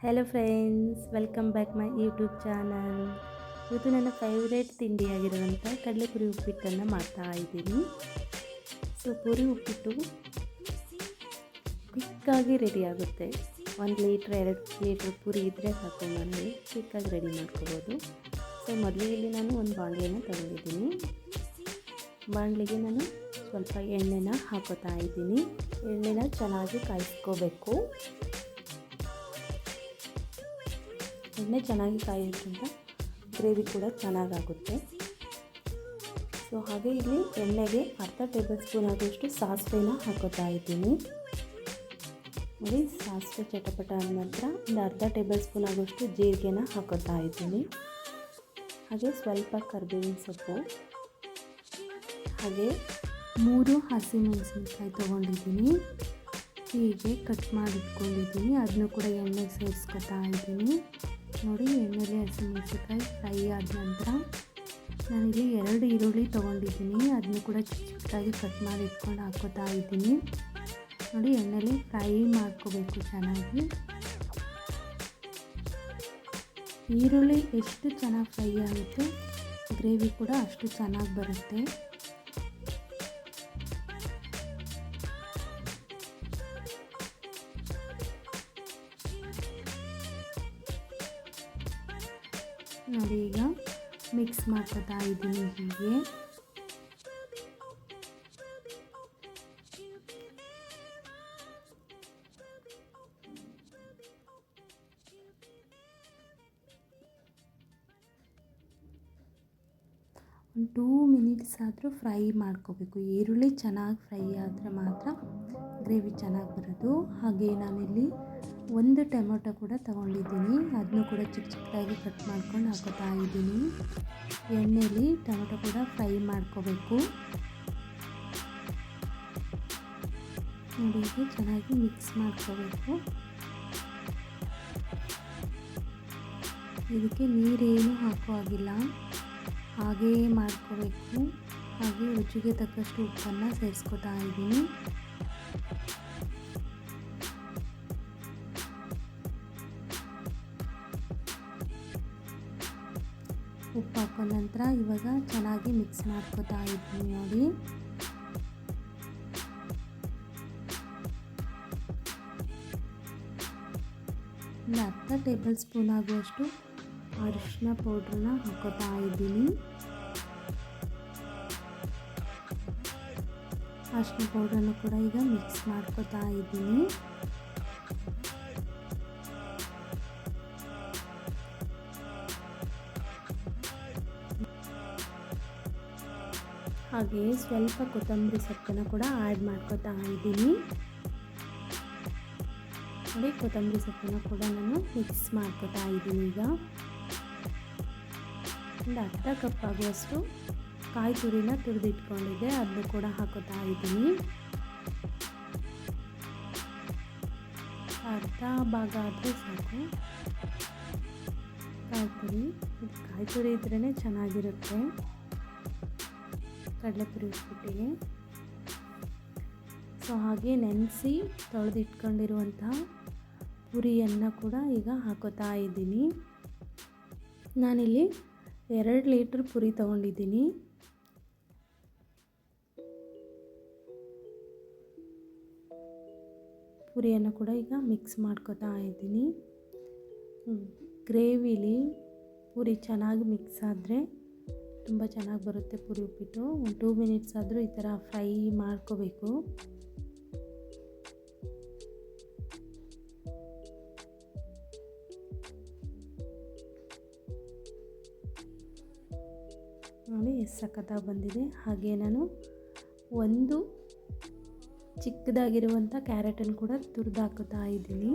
Hello friends, welcome back my YouTube channel. ಇವತ್ತು ನನ್ನ favourite ತಿಂಡಿಯಾಗಿರುವಂಥ ಕಡಲೆಪುರಿ ಉಪ್ಪಿಟ್ಟನ್ನು ಮಾಡ್ತಾ ಇದ್ದೀನಿ. ಸೊ ಪುರಿ ಉಪ್ಪಿಟ್ಟು ಕ್ವಿಕ್ಕಾಗಿ ರೆಡಿ ಆಗುತ್ತೆ. 1 ಲೀಟ್ರ್ 2 ಲೀಟ್ರ್ ಪುರಿ ಇದ್ದರೆ ಸಾಕು, ಮನೇಲಿ ಕ್ವಿಕ್ಕಾಗಿ ರೆಡಿ ಮಾಡ್ಕೋಬೋದು. ಸೊ ಮೊದಲಿಗೆ ಇಲ್ಲಿ ನಾನು ಒಂದು ಬಾಣಲೆನ ತಗೊಂಡಿದ್ದೀನಿ. ಬಾಣಲೆಗೆ ನಾನು ಸ್ವಲ್ಪ ಎಣ್ಣೆನ ಹಾಕೋತಾ ಇದ್ದೀನಿ. ಎಣ್ಣೆನ ಚೆನ್ನಾಗಿ ಕಾಯಿಸ್ಕೋಬೇಕು. ಎಣ್ಣೆ ಚೆನ್ನಾಗಿ ಕಾಯೋದ್ರಿಂದ ಗ್ರೇವಿ ಕೂಡ ಚೆನ್ನಾಗಾಗುತ್ತೆ. ಸೊ ಹಾಗೆ ಇಲ್ಲಿ ಎಣ್ಣೆಗೆ ಅರ್ಧ ಟೇಬಲ್ ಸ್ಪೂನ್ ಆಗುವಷ್ಟು ಸಾಸಿವೆನ ಹಾಕೋತಾ ಇದ್ದೀನಿ. ನೋಡಿ, ಸಾಸಿವೆ ಚಟಪಟ ಆದ ನಂತರ ಒಂದು ಅರ್ಧ ಟೇಬಲ್ ಸ್ಪೂನ್ ಆಗುವಷ್ಟು ಜೀರಿಗೆನ ಹಾಕೋತಾ ಇದ್ದೀನಿ. ಹಾಗೆ ಸ್ವಲ್ಪ ಕರಿಬೇವಿನ ಸೊಪ್ಪು, ಹಾಗೆ 3 ಹಸಿಮೆಣಸಿನ್ಕಾಯಿ ತೊಗೊಂಡಿದ್ದೀನಿ. ಹೀಗೆ ಕಟ್ ಮಾಡಿಟ್ಕೊಂಡಿದ್ದೀನಿ. ಅದನ್ನು ಕೂಡ ಎಣ್ಣೆಗೆ ಸೇರಿಸ್ಕೊತಾ ಇದ್ದೀನಿ. ನೋಡಿ, ಎಣ್ಣೆಲೆ ಹಸಿಮೆಣಸಿನ್ಕಾಯಿ ಫ್ರೈ ಆದ ನಂತರ ನಾನಿಲ್ಲಿ 2 ಈರುಳ್ಳಿ ತೊಗೊಂಡಿದ್ದೀನಿ. ಅದನ್ನು ಕೂಡ ಚಿಕ್ಕದಾಗಿ ಕಟ್ ಮಾಡಿ ಇಟ್ಕೊಂಡು ಹಾಕೋತಾ ಇದ್ದೀನಿ. ನೋಡಿ, ಎಣ್ಣೆಲಿ ಫ್ರೈ ಮಾಡ್ಕೋಬೇಕು ಚೆನ್ನಾಗಿ. ಈರುಳ್ಳಿ ಎಷ್ಟು ಚೆನ್ನಾಗಿ ಫ್ರೈ ಆಗುತ್ತೆ, ಗ್ರೇವಿ ಕೂಡ ಅಷ್ಟು ಚೆನ್ನಾಗಿ ಬರುತ್ತೆ. ನೋಡಿ, ಈಗ ಮಿಕ್ಸ್ ಮಾಡ್ಕೊತಾ ಇದ್ದೀನಿ ಹೀಗೆ. ಒಂದು 2 ಮಿನಿಟ್ಸ್ ಆದರೂ ಫ್ರೈ ಮಾಡ್ಕೋಬೇಕು. ಈರುಳ್ಳಿ ಚೆನ್ನಾಗಿ ಫ್ರೈ ಆದರೆ ಮಾತ್ರ ಗ್ರೇವಿ ಚೆನ್ನಾಗಿ ಬರೋದು. ಹಾಗೆ ನಾನಿಲ್ಲಿ 1 ಟೊಮೆಟೊ ಕೂಡ ತೊಗೊಂಡಿದ್ದೀನಿ. ಅದನ್ನು ಕೂಡ ಚಿಕ್ಕದಾಗಿ ಕಟ್ ಮಾಡ್ಕೊಂಡು ಹಾಕೋತಾ ಇದ್ದೀನಿ. ಎಣ್ಣೆಯಲ್ಲಿ ಟೊಮೆಟೊ ಕೂಡ ಫ್ರೈ ಮಾಡ್ಕೋಬೇಕು. ನೋಡಿ, ಇದು ಚೆನ್ನಾಗಿ ಮಿಕ್ಸ್ ಮಾಡ್ಕೋಬೇಕು. ಇದಕ್ಕೆ ನೀರೇನು ಹಾಕೋ ಹಾಗಿಲ್ಲ, ಹಾಗೆಯೇ ಮಾಡ್ಕೋಬೇಕು. ಹಾಗೆ ರುಚಿಗೆ ತಕ್ಕಷ್ಟು ಉಪ್ಪನ್ನು ಸೇರಿಸ್ಕೊತಾ ಇದ್ದೀನಿ. ಉಪ್ಪು ಹಾಕೊಂಡ ನಂತರ ಇವಾಗ ಚೆನ್ನಾಗಿ ಮಿಕ್ಸ್ ಮಾಡ್ಕೊತಾ ಇದ್ದೀನಿ. ನೋಡಿ, ಒಂದು ಅರ್ಧ ಟೇಬಲ್ ಸ್ಪೂನ್ ಆಗುವಷ್ಟು ಅರಿಶಿನ ಪೌಡ್ರನ್ನ ಹಾಕೋತಾ ಇದ್ದೀನಿ. ಅರಿಶಿನ ಪೌಡ್ರನ್ನು ಕೂಡ ಈಗ ಮಿಕ್ಸ್ ಮಾಡ್ಕೊತಾ ಇದ್ದೀನಿ. ಹಾಗೆ ಸ್ವಲ್ಪ ಕೊತ್ತಂಬರಿ ಸೊಪ್ಪನ್ನು ಕೂಡ ಆ್ಯಡ್ ಮಾಡ್ಕೊತಾ ಇದ್ದೀನಿ. ನೋಡಿ, ಕೊತ್ತಂಬರಿ ಸೊಪ್ಪನ್ನು ಕೂಡ ನಾನು ಮಿಕ್ಸ್ ಮಾಡ್ಕೊತಾ ಇದ್ದೀನಿ. ಈಗ ಒಂದು ಅರ್ಧ ಕಪ್ ಆಗುವಷ್ಟು ಕಾಯಿ ತುರಿನ ತುರಿದಿಟ್ಕೊಂಡಿದ್ದೆ, ಅದನ್ನು ಕೂಡ ಹಾಕೋತಾ ಇದ್ದೀನಿ. ಅರ್ಧ ಭಾಗ ಆದರೆ ಸಾಕು ಕಾಯಿ ತುರಿ. ಕಾಯಿ ತುರಿ ಇದ್ರೇ ಚೆನ್ನಾಗಿರುತ್ತೆ ಕಡಲೆಪುರಿ ಉಪ್ಪಿಟ್ಟಿಗೆ. ಸೊ ಹಾಗೆ ನೆನೆಸಿ ತೊಳೆದಿಟ್ಕೊಂಡಿರುವಂತಹ ಪುರಿಯನ್ನು ಕೂಡ ಈಗ ಹಾಕೋತಾ ಇದ್ದೀನಿ. ನಾನಿಲ್ಲಿ 2 ಲೀಟ್ರ್ ಪುರಿ ತೊಗೊಂಡಿದ್ದೀನಿ. ಪುರಿಯನ್ನು ಕೂಡ ಈಗ ಮಿಕ್ಸ್ ಮಾಡ್ಕೋತಾ ಇದ್ದೀನಿ. ಗ್ರೇವಿಲಿ ಪುರಿ ಚೆನ್ನಾಗಿ ಮಿಕ್ಸ್ ಆದರೆ ತುಂಬ ಚೆನ್ನಾಗಿ ಬರುತ್ತೆ ಪುರಿ ಉಪ್ಪಿಟ್ಟು. ಒಂದು 2 ಮಿನಿಟ್ಸ್ ಆದರೂ ಈ ಥರ ಫ್ರೈ ಮಾಡ್ಕೋಬೇಕು. ನೋಡಿ, ಎಷ್ಟು ಸಖತ್ತಾಗಿ ಬಂದಿದೆ. ಹಾಗೆ ನಾನು ಒಂದು ಚಿಕ್ಕದಾಗಿರುವಂಥ ಕ್ಯಾರೆಟನ್ನು ಕೂಡ ತುರಿದು ಹಾಕೋತಾ ಇದ್ದೀನಿ.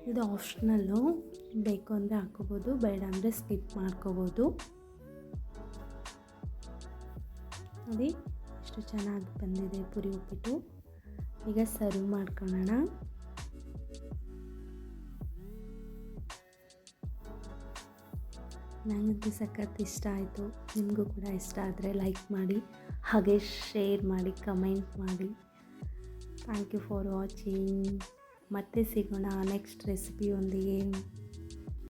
ಇದು ಆಪ್ಷನಲ್ಲು, ಬೇಕು ಅಂದರೆ ಹಾಕೋಬೋದು, ಬೇಡ ಅಂದರೆ ಸ್ಕಿಪ್ ಮಾಡ್ಕೋಬೋದು. ನೋಡಿ, ಎಷ್ಟು ಚೆನ್ನಾಗಿ ಬಂದಿದೆ ಪುರಿ ಉಪ್ಪಿಟ್ಟು. ಈಗ ಸರ್ವ್ ಮಾಡ್ಕೊಳ್ಳೋಣ. ನನಗಂತೂ ಸಖತ್ ಇಷ್ಟ ಆಯಿತು. ನಿಮಗೂ ಕೂಡ ಇಷ್ಟ ಆದರೆ ಲೈಕ್ ಮಾಡಿ, ಹಾಗೆ ಶೇರ್ ಮಾಡಿ, ಕಮೆಂಟ್ ಮಾಡಿ. Thank you for watching. ಮತ್ತೆ ಸಿಗೋಣ ನೆಕ್ಸ್ಟ್ ರೆಸಿಪಿಯೊಂದಿಗೆ.